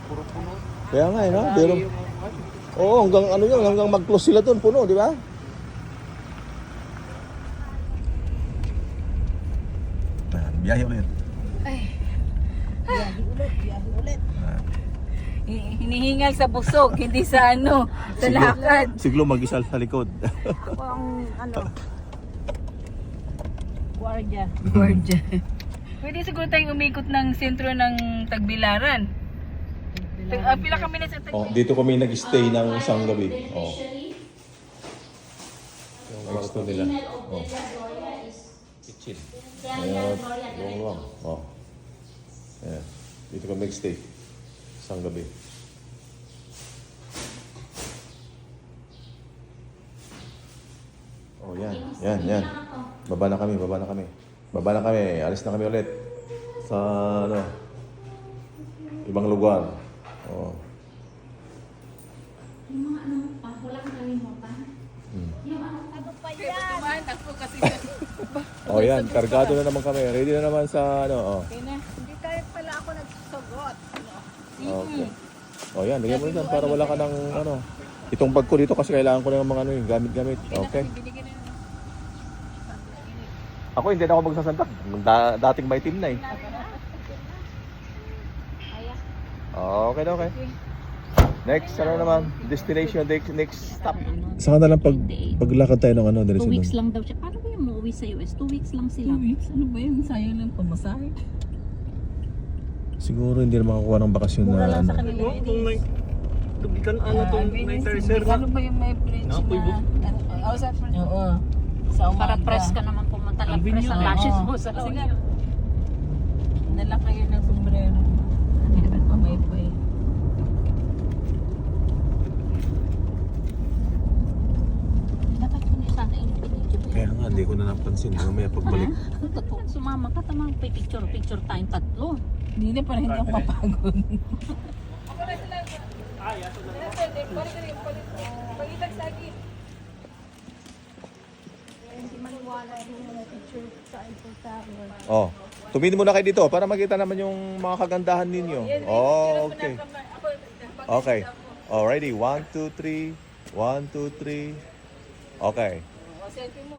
puro puno. Kaya nga, no? Pero, oo, hanggang ano yun, hanggang mag-close sila doon, puno, di ba? Biyahe ulit. Biyahe ulit. Hinihingal sa busog, hindi sa ano, sa lakad. Siglo mag-isa sa likod. Ako ang guardia. Gorgeous. Pwede siguro tayong umikot ng sentro ng Tagbilaran. Pila kami na sa Oh, dito kami nag-stay ng isang gabi. Oh. Yung gusto nila. Oh. Kitchen. Yung lang. Oh. Ayan. Dito kami nag-stay. Isang gabi. Oh, yan. Baba na kami. Alis na kami ulit. Sa, ano, ibang lugar. Oh. Yung mga ano pa, walang kalimutan. Yung ano pa yan? Tumahan ako kasi. Oh, yan. Kargado na naman kami. Ready na naman sa, ano, oh. Hindi tayo pala ako nagsusugot. Okay. Oh, yan. Lagyan mo rin para wala ka ng, ano. Itong bag ko dito kasi kailangan ko ng mga, ano, yung gamit-gamit. Okay. Ako hindi na ako magsasantak. Dating may team na eh. Okay. Next, ano naman? Destination, next stop. Saka na lang paglakad tayo ng ano. 2 weeks lang daw siya. Paano ba yung mauwi sa US? 2 weeks lang sila. 2 weeks? Ano ba yun? Sayang ng pamasahe. Siguro hindi na makakuha ng bakasyon na Wala ano. sa kanila. Kung may tubikan ano tong may sir. Ano ba yung may bridge Napoy na? Oh, sa oo. Sa umaga. Para press ka naman pumunta lang. Press ang lashes mo sa Sige. lawyer. Dala kayo ng sombrero. Pamaypoy. Dapat ko na sana yung pinigil. Kaya nga, hindi ko na napansin. Mamaya pagbalik. Totoo, sumama ka tamang picture time tatlo. Hindi na para hindi ako mapagod. Hindi maniwala yung picture sa Eiffel Tower. Oh, tumingin muna kayo dito para makita naman yung mga kagandahan ninyo. Oh, okay. Okay. Oh, ready? 1, 2, 3. 1, 2, 3. Okay. Selfie mo.